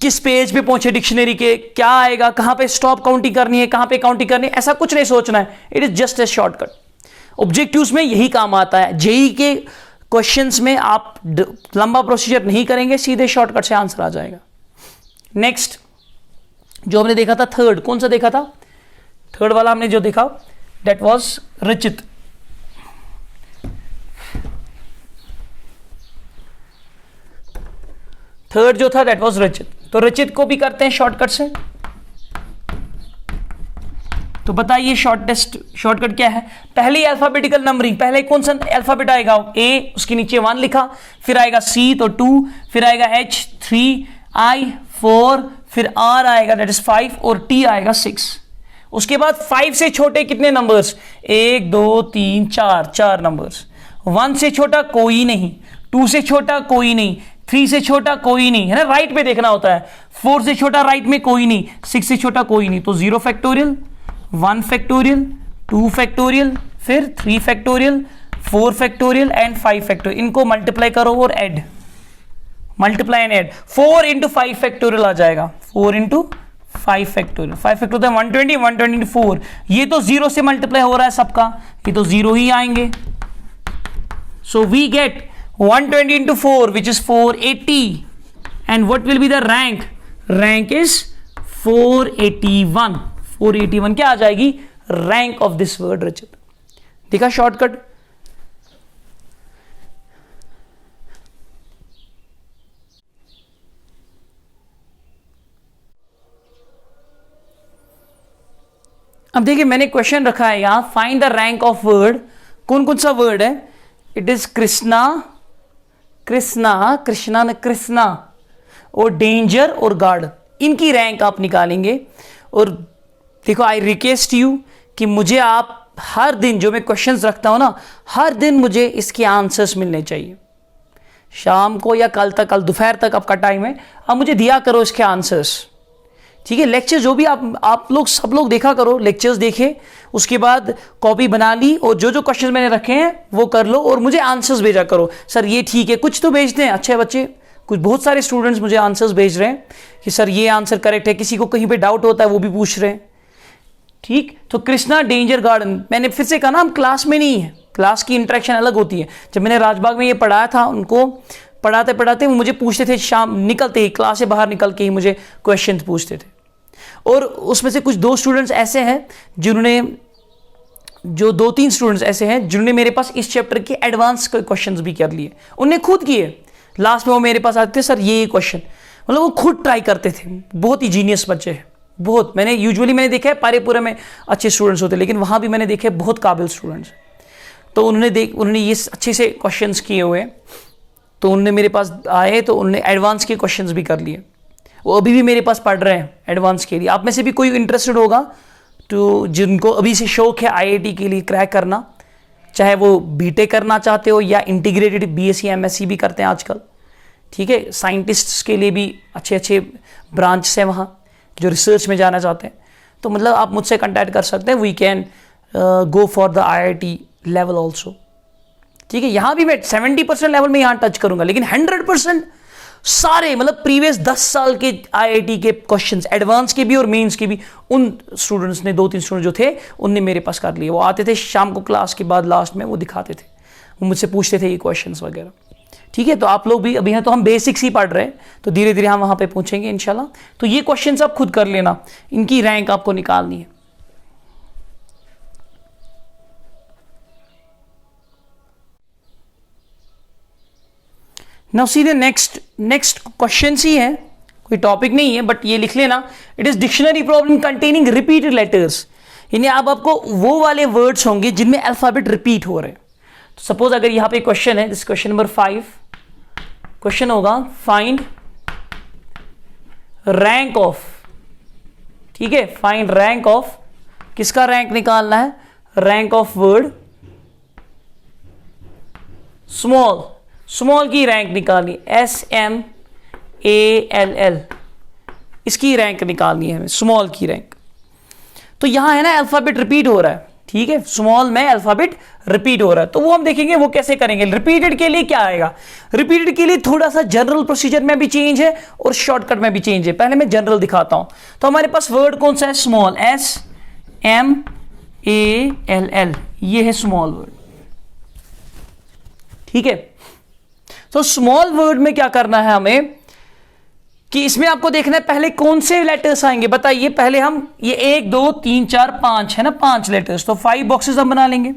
किस पेज पे पहुंचे डिक्शनरी के, क्या आएगा, कहां पे स्टॉप काउंटिंग करनी है, कहां पे काउंटिंग करनी है, ऐसा कुछ नहीं सोचना है। It is just a shortcut. Objectives में यही काम आता है। जेई के क्वेश्चंस में आप लंबा प्रोसीजर नहीं करेंगे, सीधे शॉर्टकट से आंसर आ जाएगा। नेक्स्ट जो हमने देखा था थर्ड, कौन सा देखा था, थर्ड वाला हमने जो देखा दैट वाज रचित। थर्ड जो था दैट वाज रचित। तो रचित को भी करते हैं शॉर्टकट से। तो बताइए शॉर्टकट क्या है, पहले अल्फाबेटिकल नंबरिंग, पहले कौन सा अल्फाबेट आएगा, ए, उसके नीचे 1 लिखा, फिर आएगा सी तो 2, फिर आएगा एच 3, आई 4, फिर आर आएगा दैट इज 5 और टी आएगा 6। उसके बाद 5 से छोटे कितने नंबर्स, 1 2 3 4, 4 नंबर्स। 1 से छोटा कोई नहीं, 2 से छोटा कोई नहीं, 3 से छोटा कोई नहीं है ना, राइट पे देखना होता है। 4 से छोटा राइट में कोई नहीं, 6 से छोटा कोई नहीं। तो 0 फैक्टोरियल, 1 फैक्टोरियल, 2 फैक्टोरियल, फिर 3 फैक्टोरियल, 4 फैक्टोरियल एंड 5 फैक्टोरियल। इनको मल्टीप्लाई करो और add, multiply and add. 4 into 5 factorial आ जाएगा, 4 इंटू 5 फैक्टोरियल, 5 फैक्टोरियल 120, 120 4। ये तो 0 से मल्टीप्लाई हो रहा है सबका, ये तो 0 ही आएंगे। So we get 120 into 4 which is 480, and what will be the rank, rank is 481, 481 क्या आ जाएगी रैंक ऑफ दिस वर्ड रचित। देखा शॉर्टकट। अब देखिए मैंने क्वेश्चन रखा है यहां, find the rank of word. कौन कौन सा वर्ड है, इट इज कृष्णा, कृष्णा, कृष्णा न कृष्णा, और डेंजर और गार्ड, इनकी रैंक आप निकालेंगे। और देखो आई रिक्वेस्ट यू कि मुझे आप हर दिन जो मैं क्वेश्चंस रखता हूं ना, हर दिन मुझे इसके आंसर्स मिलने चाहिए। शाम को या कल तक, कल दोपहर तक आपका टाइम है, आप मुझे दिया करो इसके आंसर्स, ठीक है। लेक्चर जो भी आप लोग सब लोग देखा करो, लेक्चर्स देखे, उसके बाद कॉपी बना ली और जो जो क्वेश्चन मैंने रखे हैं वो कर लो और मुझे आंसर्स भेजा करो। सर ये ठीक है, कुछ तो भेज दें अच्छे बच्चे, कुछ बहुत सारे स्टूडेंट्स मुझे आंसर्स भेज रहे हैं कि सर ये आंसर करेक्ट है, किसी को कहीं पे डाउट होता है वो भी पूछ रहे हैं, ठीक। तो कृष्णा डेंजर गार्डन, मैंने फिर से कहा ना, हम क्लास में नहीं है, क्लास की इंटरेक्शन अलग होती है। जब मैंने राजबाग में ये पढ़ाया था, उनको पढ़ाते पढ़ाते वो मुझे पूछते थे, शाम निकलते ही, क्लास से बाहर निकल के ही मुझे क्वेश्चन पूछते थे। और उसमें से कुछ 2 स्टूडेंट्स ऐसे हैं जिन्होंने, जो 2-3 स्टूडेंट्स ऐसे हैं जिन्होंने मेरे पास इस चैप्टर के एडवांस क्वेश्चंस भी कर लिए, उन्हें खुद किए। लास्ट में वो मेरे पास आते थे, सर ये क्वेश्चन, मतलब वो खुद ट्राई करते थे। बहुत ही जीनियस बच्चे हैं, बहुत। मैंने देखा है पारेपुरा में अच्छे स्टूडेंट्स होते, लेकिन वहाँ भी मैंने देखे बहुत काबिल स्टूडेंट्स। तो उन्होंने ये अच्छे से क्वेश्चंस किए हुए हैं, तो उन्होंने मेरे पास आए तो उन्होंने एडवांस के क्वेश्चंस भी कर लिए। वो अभी भी मेरे पास पढ़ रहे हैं एडवांस के लिए। आप में से भी कोई इंटरेस्टेड होगा तो जिनको अभी से शौक है आईआईटी के लिए क्रैक करना, चाहे वो बीटेक करना चाहते हो या इंटीग्रेटेड बीएससी एमएससी भी करते हैं आजकल, ठीक है। साइंटिस्ट्स के लिए भी अच्छे अच्छे ब्रांच हैं वहाँ जो रिसर्च में जाना चाहते हैं। तो मतलब आप मुझसे कंटैक्ट कर सकते हैं, we can go for the IIT level also, ठीक है। यहाँ भी मैं 70% लेवल में यहाँ टच करूँगा, लेकिन 100% सारे मतलब प्रीवियस 10 साल के आईआईटी के क्वेश्चंस, एडवांस के भी और मेंस के भी, उन स्टूडेंट्स ने 2-3 स्टूडेंट जो थे उनने मेरे पास कर लिए। वो आते थे शाम को क्लास के बाद लास्ट में वो दिखाते थे, वो मुझसे पूछते थे ये क्वेश्चंस वगैरह। ठीक है, तो आप लोग भी अभी हैं तो हम बेसिक्स ही पढ़ रहे हैं, तो धीरे धीरे हम वहां पे पूछेंगे इंशाल्लाह। तो ये क्वेश्चंस आप खुद कर लेना, इनकी रैंक आपको निकालनी है। नाउ सीधे नेक्स्ट क्वेश्चन ही है, कोई टॉपिक नहीं है बट ये लिख लेना, it is dictionary problem containing repeated letters. यानी अब आपको वो वाले वर्ड्स होंगे जिनमें अल्फाबेट रिपीट हो रहे हैं। तो सपोज अगर यहां पे क्वेश्चन है, दिस क्वेश्चन नंबर 5, क्वेश्चन होगा फाइंड रैंक ऑफ, ठीक है, फाइंड रैंक ऑफ, किसका रैंक निकालना है, rank of word small, small की रैंक निकालनी, SMALL, इसकी रैंक निकालनी है हमें, स्मॉल की रैंक। तो यहां है ना अल्फाबेट रिपीट हो रहा है, ठीक है, स्मॉल में अल्फाबेट रिपीट हो रहा है, तो वो हम देखेंगे वो कैसे करेंगे। रिपीटेड के लिए क्या आएगा, रिपीटेड के लिए थोड़ा सा जनरल प्रोसीजर में भी चेंज है और शॉर्टकट में भी चेंज है। पहले मैं जनरल दिखाता हूं। तो हमारे पास वर्ड कौन सा है, स्मॉल, SMALL, ये है स्मॉल वर्ड, ठीक है। तो स्मॉल वर्ड में क्या करना है हमें कि इसमें आपको देखना है पहले कौन से लेटर्स आएंगे, बताइए। पहले हम ये 1 2 3 4 5 है ना, 5 लेटर्स, तो 5 बॉक्सेस हम बना लेंगे।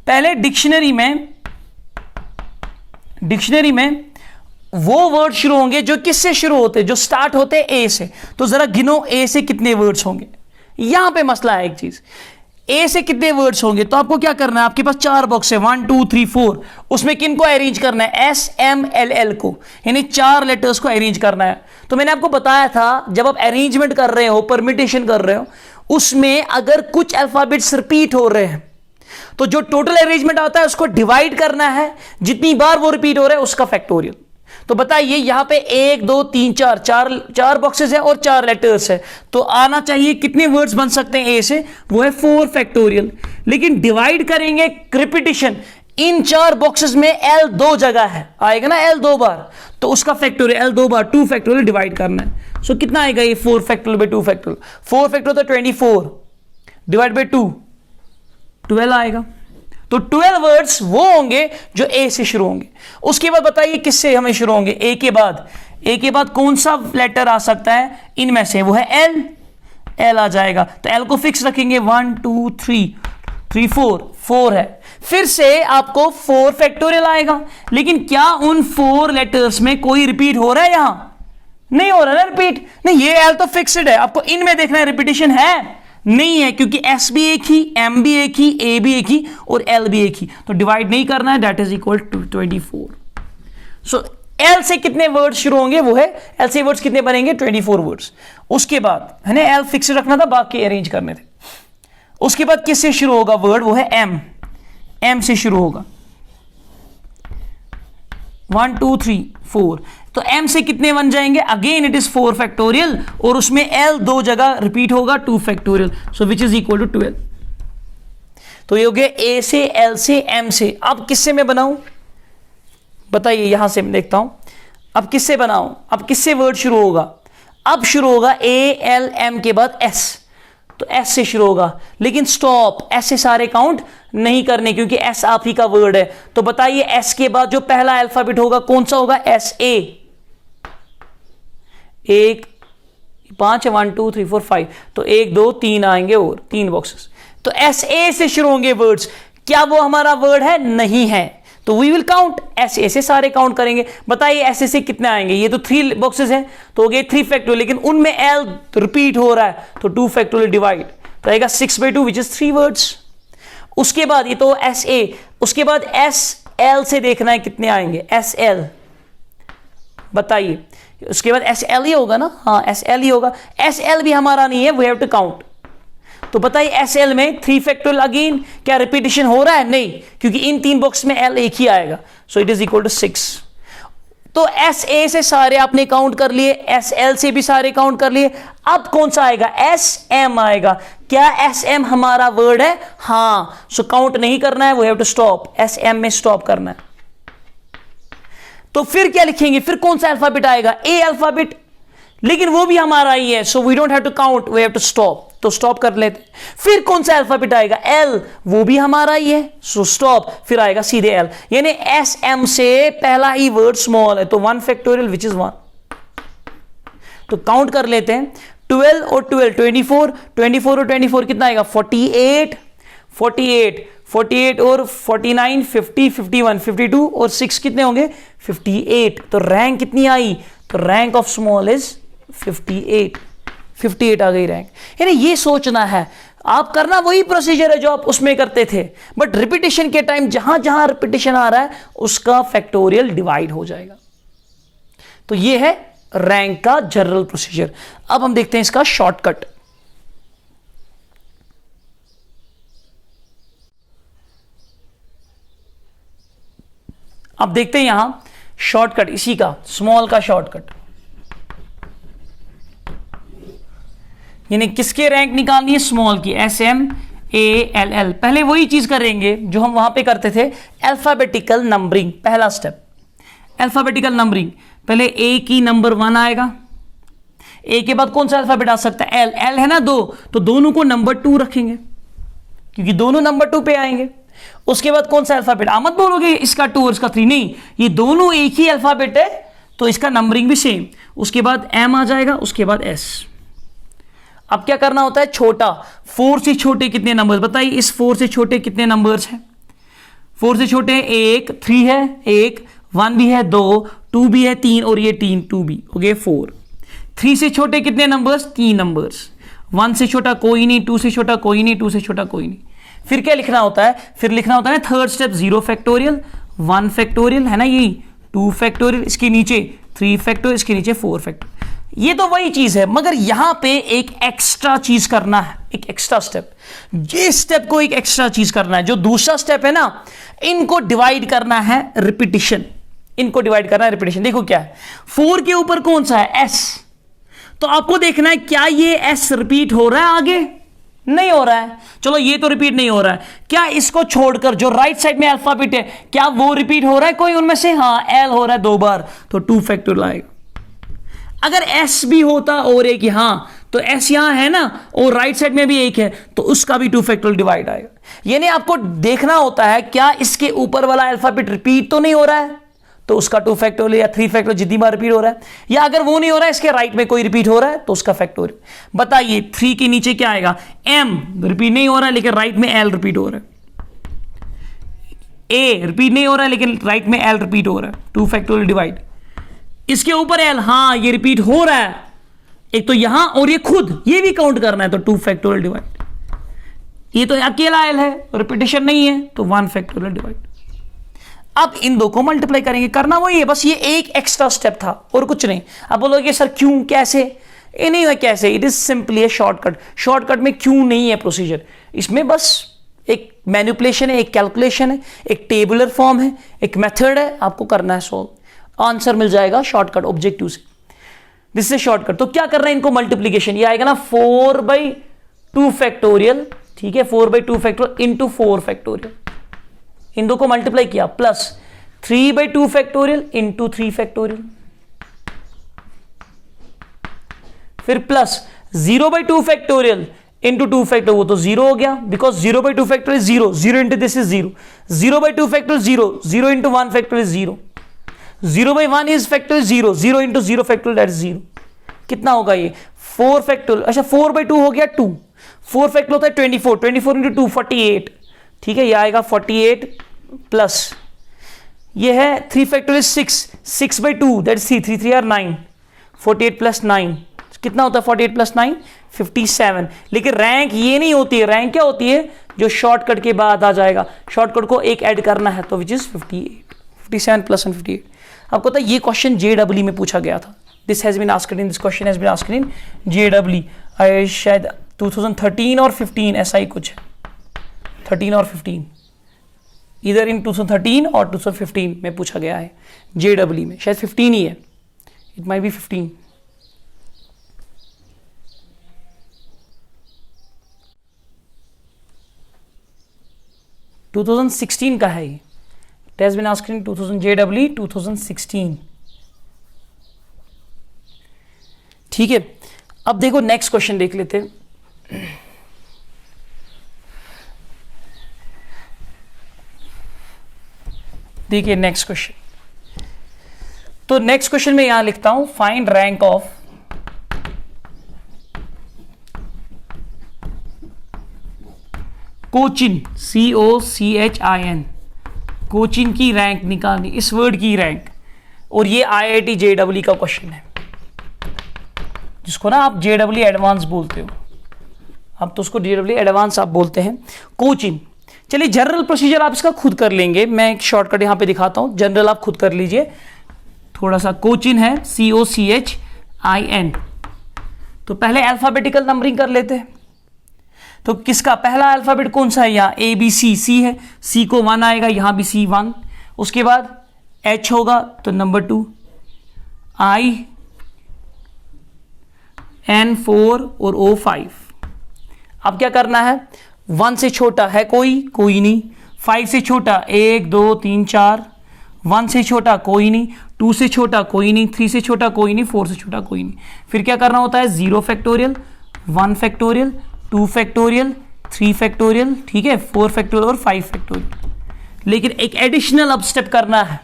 पहले डिक्शनरी में वो वर्ड शुरू होंगे जो किससे शुरू होते हैं, जो स्टार्ट होते हैं ए से। तो जरा गिनो ए से कितने वर्ड्स होंगे, यहां पे मसला है एक चीज, ए से कितने वर्ड्स होंगे। तो आपको क्या करना है, आपके पास 4 बॉक्स है, 1 2 3 4, उसमें किन को अरेंज करना है, SMLL को, यानी 4 लेटर्स को अरेंज करना है। तो मैंने आपको बताया था जब आप अरेंजमेंट कर रहे हो, परमिटेशन कर रहे हो, उसमें अगर कुछ अल्फाबेट्स रिपीट हो रहे हैं तो जो टोटल अरेंजमेंट आता है उसको डिवाइड करना है, जितनी बार वो रिपीट हो रहा है उसका फैक्टोरियल। तो बताइए यहां पे 1 2 3 4 बॉक्सेस है और 4 लेटर्स है, तो आना चाहिए कितने वर्ड्स बन सकते हैं ए से, वो है 4 फैक्टोरियल। लेकिन डिवाइड करेंगे रिपीटिशन, इन 4 बॉक्सेस में L 2 जगह है, आएगा ना L 2 बार, तो उसका फैक्टोरियल L 2 बार 2 फैक्टोरियल डिवाइड करना है। सो कितना आएगा ये 4 फैक्टोरियल बाय 2 फैक्टोरियल, 4 फैक्टोरियल तो 24 डिवाइड बाय 2 12 आएगा। तो 12 वर्ड्स वो होंगे जो ए से शुरू होंगे। उसके बाद बताइए किससे हमें शुरू होंगे, ए के बाद कौन सा लेटर आ सकता है इनमें से, वो है एल आ जाएगा। तो एल को फिक्स रखेंगे, 1 2 3 4 है। फिर से आपको 4 फैक्टोरियल आएगा, लेकिन क्या उन 4 लेटर्स में कोई रिपीट हो रहा है, यहां नहीं हो रहा है रिपीट, नहीं, ये एल तो फिक्स्ड है। आपको इनमें देखना है रिपीटिशन है नहीं है, क्योंकि एस भी एक ही, एम भी एक ही, ए भी एक ही और एल भी एक ही, तो डिवाइड नहीं करना है, that is equal to 24। So L से कितने वर्ड शुरू होंगे, वो है एल से वर्ड्स कितने बनेंगे, 24 वर्ड्स। उसके बाद है ना एल फिक्स रखना था, बाकी अरेंज करने थे। उसके बाद किससे शुरू होगा वर्ड, वो है एम से शुरू होगा, 1 2 3 4। तो m से कितने बन जाएंगे, अगेन इट इज 4 फैक्टोरियल और उसमें l 2 जगह रिपीट होगा, 2 factorial, so which is equal to 12। तो ये हो गया a से, l से, m से। अब किससे मैं बनाऊं, बताइए, यहां से मैं देखता हूं अब किससे बनाऊं, अब किससे वर्ड शुरू होगा, अब शुरू होगा a l m के बाद s, तो s से शुरू होगा। लेकिन स्टॉप, s से सारे काउंट नहीं करने, क्योंकि s आप ही का वर्ड है। तो बताइए s के बाद जो पहला अल्फाबेट होगा कौन सा होगा, SA, 1 5 1 2 3 4 5, तो 1 2 3 आएंगे और 3 बॉक्सेस। तो SA से शुरू होंगे वर्ड्स, क्या वो हमारा वर्ड है, नहीं है, तो वी विल काउंट, SA से सारे काउंट करेंगे। बताइए SA से कितने आएंगे, ये तो 3 बॉक्सेस हैं, तो हो गए 3 फैक्टोरियल, लेकिन उनमें L रिपीट हो रहा है, तो 2 फैक्टोरियल डिवाइड, तो आएगा 6/2 विच इज 3 वर्ड्स। उसके बाद ये तो SA, उसके बाद SL से देखना है कितने आएंगे, SL, बताइए, उसके बाद SL ही होगा ना, हाँ SL ही होगा। SL भी हमारा नहीं है, वी हैव टू काउंट। तो बताइए SL में 3 फैक्टोरियल, अगेन क्या रिपीटिशन हो रहा है, नहीं, क्योंकि इन 3 बॉक्स में L एक ही आएगा, so it is equal to 6। तो SA से सारे आपने काउंट कर लिए, SL से भी सारे काउंट कर लिए, अब कौन सा आएगा, SM आएगा। क्या SM हमारा वर्ड है, हाँ, सो काउंट नहीं करना है, we have to stop, SM में स्टॉप करना है। तो फिर क्या लिखेंगे, फिर कौन सा अल्फाबेट आएगा, ए अल्फाबेट, लेकिन वो भी हमारा ही है, so we don't have to count, we have to stop, तो स्टॉप कर लेते। फिर कौन सा अल्फाबेट आएगा, एल, वो भी हमारा ही है, सो स्टॉप, फिर आएगा सीधे एल, यानी एस एम से पहला ही वर्ड स्मॉल है, तो 1 फैक्टोरियल विच इज 1। तो काउंट कर लेते हैं, 12 और 12 24, 24 और 24 कितना आएगा 48, 48, 48 और 49 50, 51, 52 और 6 कितने होंगे 58। तो रैंक कितनी आई, तो रैंक ऑफ स्मॉल इज 58, 58 आ गई रैंक। यानी ये सोचना है, आप करना वही प्रोसीजर है जो आप उसमें करते थे, बट रिपीटेशन के टाइम जहां जहां रिपीटेशन आ रहा है उसका फैक्टोरियल डिवाइड हो जाएगा। तो ये है रैंक का जनरल प्रोसीजर। अब हम देखते हैं इसका शॉर्टकट। अब देखते हैं यहां शॉर्टकट इसी का, स्मॉल का शॉर्टकट, यानी किसके रैंक निकालनी है, स्मॉल की, SMALL। पहले वही चीज करेंगे जो हम वहां पे करते थे, अल्फाबेटिकल नंबरिंग। पहला स्टेप अल्फाबेटिकल नंबरिंग, पहले ए की नंबर 1 आएगा, ए के बाद कौन सा अल्फाबेट आ सकता है, एल, एल है ना 2, तो दोनों को नंबर 2 रखेंगे क्योंकि दोनों नंबर 2 पे आएंगे। उसके बाद कौन सा अल्फाबेट, आप मत बोलोगे इसका 2 और इसका 3, नहीं, ये दोनों एक ही अल्फाबेट है तो इसका नंबरिंग भी सेम। उसके बाद एम आ जाएगा, उसके बाद एस। अब क्या करना होता है, छोटा, 4 से छोटे कितने नंबर्स बताइए, इस 4 से छोटे कितने नंबर्स हैं, 4 से छोटे 1, 3 है 1, 1 भी है 2, 2 भी है 3 और ये 3, 2 भी हो गए 4। 3 से छोटे कितने नंबर्स, 3 नंबर्स, 1 से छोटा कोई नहीं, 2 से छोटा कोई नहीं, 2 से छोटा कोई नहीं। फिर क्या लिखना होता है, फिर लिखना होता है ना थर्ड स्टेप, 0 फैक्टोरियल, 1 फैक्टोरियल है ना, यही 2 फैक्टोरियल, इसके नीचे 3 फैक्टोरियल, इसके नीचे 4 फैक्टोरियल। ये तो वही चीज है, मगर यहां पे एक एक्स्ट्रा चीज करना है, एक एक्स्ट्रा स्टेप। ये स्टेप को एक एक्स्ट्रा चीज करना है, जो दूसरा स्टेप है ना, इनको डिवाइड करना है रिपीटिशन, इनको डिवाइड करना है रिपीटिशन। देखो क्या है, 4 के ऊपर कौन सा है, एस, तो आपको देखना है क्या ये एस रिपीट हो रहा है आगे, नहीं हो रहा है, चलो ये तो रिपीट नहीं हो रहा है, क्या इसको छोड़कर जो राइट साइड में अल्फाबेट है क्या वो रिपीट हो रहा है कोई उनमें से, हाँ एल हो रहा है 2 बार, तो 2 फैक्टोरियल आएगा। अगर एस भी होता और एक यहां, तो एस यहां है ना और राइट साइड में भी एक है, तो उसका भी 2 फैक्टोरियल डिवाइड आएगा। यानी आपको देखना होता है क्या इसके ऊपर वाला अल्फाबेट रिपीट तो नहीं हो रहा है, तो उसका 2 फैक्टोरियल या 3 फैक्टोरियल जितनी बार रिपीट हो रहा है, या अगर वो नहीं हो रहा है इसके राइट में कोई रिपीट हो रहा है तो उसका फैक्टोरियल। बताइए 3 के नीचे क्या आएगा, एम रिपीट नहीं हो रहा है लेकिन राइट में एल रिपीट हो रहा है, ए रिपीट नहीं हो रहा है लेकिन राइट में एल रिपीट हो रहा है, 2 फैक्टोरियल डिवाइड। इसके ऊपर एल, हाँ ये रिपीट हो रहा है, एक तो यहां और ये खुद, ये भी काउंट करना है, तो 2 फैक्टोरियल डिवाइड। ये तो अकेला एल है, रिपीटेशन नहीं है, तो 1 फैक्टोरियल डिवाइड। अब इन दो को मल्टीप्लाई करेंगे, करना वही है, बस ये एक एक्स्ट्रा स्टेप था और कुछ नहीं। अब बोलोगे सर क्यों, कैसे, ये नहीं है कैसे, it is simply A shortcut. Shortcut में क्यों नहीं है प्रोसीजर, इसमें बस एक मैनिपुलेशन है, एक कैलकुलेशन है, एक टेबुलर फॉर्म है, एक मेथड है, आपको करना है सॉल्व, आंसर मिल जाएगा शॉर्टकट ऑब्जेक्टिव से। This is shortcut. तो क्या करना है इनको मल्टीप्लीकेशन, ये आएगा ना 4/2 फैक्टोरियल, ठीक है, 4/2 फैक्टोरियल इंटू 4 फैक्टोरियल, इन दो को मल्टीप्लाई किया, प्लस 3/2 फैक्टोरियल इंटू 3 फैक्टोरियल, फिर प्लस 0/2 फैक्टोरियल इंटू 2 फैक्टोरियल, वो तो 0 हो गया because 0/2 factorial 0, 0 into this is 0, 0/2 factorial 0, 0 into 1 factorial 0, 0/1 is factorial 0, 0 into 0 factorial that is 0। कितना होगा ये 4 फैक्टोरियल, अच्छा 4/2 हो गया 2, 4 फैक्टोरियल होता है 24, 24 इंटू 2 48, ठीक है, ये आएगा 48 प्लस ये है 3 factorial 6, 6/2 that is 3, 3 3 are 9, 48 plus 9 कितना होता है 48 प्लस 9 57। लेकिन रैंक ये नहीं होती है, रैंक क्या होती है जो शॉर्टकट के बाद आ जाएगा, शॉर्टकट को एक ऐड करना है, तो विच इज 58, 57 प्लस 58। आपको पता है ये क्वेश्चन JEE में पूछा गया था, this has been asked in, this question has been asked in JEE, शायद 2013 और 15 ऐसा ही कुछ है, 13 और 15, इधर इन 2013 और 2015 में पूछा गया है JEE में, शायद 15 ही है, इट माइट बी 15। (2016) का है ये, It has been asked in 2000 JEE 2016. ठीक है, अब देखो नेक्स्ट क्वेश्चन देख लेते हैं। देखिए नेक्स्ट क्वेश्चन, तो नेक्स्ट क्वेश्चन में यहां लिखता हूं find rank of Cochin, COCHIN, Cochin की रैंक निकालनी, इस वर्ड की रैंक, और ये IIT JEE का क्वेश्चन है, जिसको ना आप JEE एडवांस बोलते हो, आप तो उसको JEE एडवांस आप बोलते हैं। कोचिन, चलिए जनरल प्रोसीजर आप इसका खुद कर लेंगे, मैं एक शॉर्टकट यहां पे दिखाता हूं, जनरल आप खुद कर लीजिए थोड़ा सा। कोचिन है COCHIN, तो पहले अल्फाबेटिकल नंबरिंग कर लेते हैं। तो किसका पहला अल्फाबेट कौन सा है, यहाँ ABC, C है, C को 1 आएगा, यहां भी C 1, उसके बाद H होगा तो नंबर 2, I, N 4 और O 5। अब क्या करना है, 1 से छोटा है कोई नहीं, 5 से छोटा 1 2 3 4, 1 से छोटा कोई नहीं, 2 से छोटा कोई नहीं, 3 से छोटा कोई नहीं, 4 से छोटा कोई नहीं। फिर क्या करना होता है, 0 फैक्टोरियल, 1 फैक्टोरियल, 2 फैक्टोरियल, 3 फैक्टोरियल, ठीक है, 4 फैक्टोरियल और 5 फैक्टोरियल। लेकिन एक एडिशनल अब स्टेप करना है,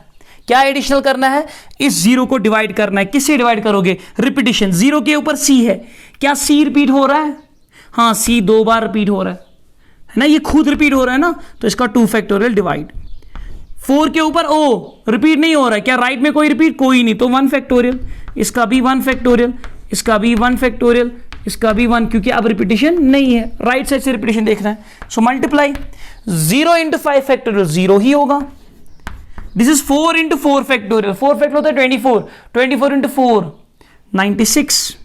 क्या एडिशनल करना है, इस 0 को डिवाइड करना है। किससे डिवाइड करोगे, रिपीटिशन, 0 के ऊपर C है, क्या C रिपीट हो रहा है, हाँ C 2 बार रिपीट हो रहा है ना, ये खुद रिपीट हो रहा है ना, तो इसका 2 फैक्टोरियल डिवाइड। 4 के ऊपर O रिपीट नहीं हो रहा है, क्या राइट में कोई रिपीट, कोई नहीं, तो 1 फैक्टोरियल, इसका भी 1 फैक्टोरियल, इसका भी 1 फैक्टोरियल, इसका भी 1, क्योंकि अब रिपीटिशन नहीं है, राइट साइड से रिपीटिशन देखना है। सो मल्टीप्लाई 0 इंटू 5 फैक्टोरियल 0 ही होगा। This is 4 into 4 factorial, 4 factor होता है 24, 24 इंटू 4 96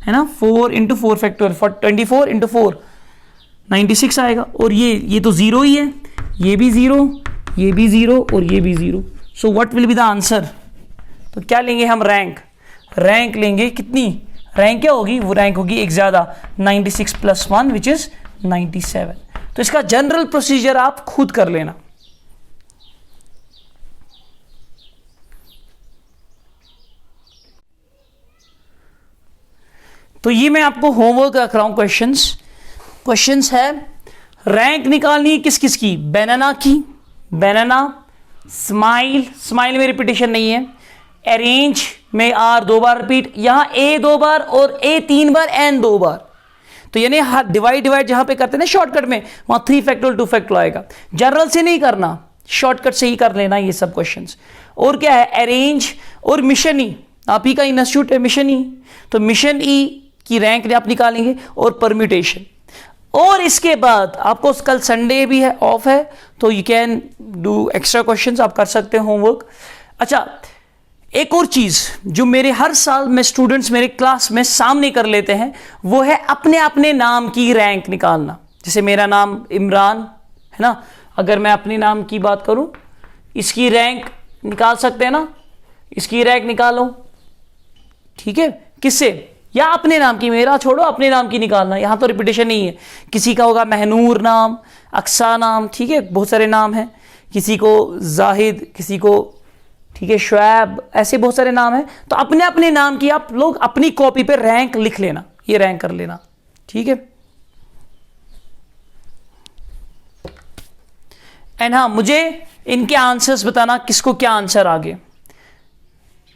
है ना, 4 इंटू 4 फैक्टोरियल 24 इंटू 4 96 आएगा। और ये तो 0 ही है, ये भी 0, ये भी 0 और ये भी 0। So what will be the answer, तो क्या लेंगे हम, रैंक लेंगे, कितनी रैंक क्या होगी, वो रैंक होगी एक ज्यादा, 96 प्लस 1 विच इज 97। तो इसका जनरल प्रोसीजर आप खुद कर लेना। तो ये मैं आपको होमवर्क रख रहा हूं, क्वेश्चंस है, रैंक निकालनी किस किस की, बनाना की, बनाना, स्माइल में रिपीटिशन नहीं है, अरेंज में R 2 बार रिपीट, यहां A 2 बार और A 3 बार, N 2 बार, तो यानी डिवाइड जहां पे करते हैं ना शॉर्टकट में, वहां 3 फैक्टोरियल 2 फैक्टोरियल आएगा। जनरल से नहीं करना, शॉर्टकट से ही कर लेना ये सब क्वेश्चंस। और क्या है, अरेंज और मिशन ई, आप ही का इंस्टीट्यूट है मिशन ई, तो मिशन ई की रैंक आप निकालेंगे, और परम्यूटेशन। और इसके बाद आपको कल संडे भी है, ऑफ है, तो you can do extra questions, आप कर सकते हैं होमवर्क। अच्छा, एक और चीज जो मेरे हर साल में स्टूडेंट्स मेरे क्लास में सामने कर लेते हैं, वो है अपने अपने नाम की रैंक निकालना। जैसे मेरा नाम इमरान है ना, अगर मैं अपने नाम की बात करूं, इसकी रैंक निकाल सकते हैं ना, इसकी रैंक निकालो, ठीक है, किससे, या अपने नाम की, मेरा छोड़ो अपने नाम की निकालना, यहां तो रिपीटेशन नहीं है। किसी का होगा महनूर नाम, अक्सा नाम, ठीक है, बहुत सारे नाम हैं, किसी को जाहिद, किसी को, ठीक है, शुएब, ऐसे बहुत सारे नाम हैं। तो अपने अपने नाम की आप लोग अपनी कॉपी पे रैंक लिख लेना, ये रैंक कर लेना, ठीक है। एंड हाँ, मुझे इनके आंसर्स बताना, किसको क्या आंसर आ गए।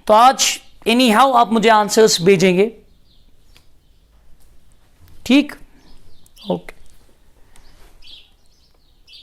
तो आज एनी हाउ आप मुझे आंसर्स भेजेंगे, ठीक, ओके।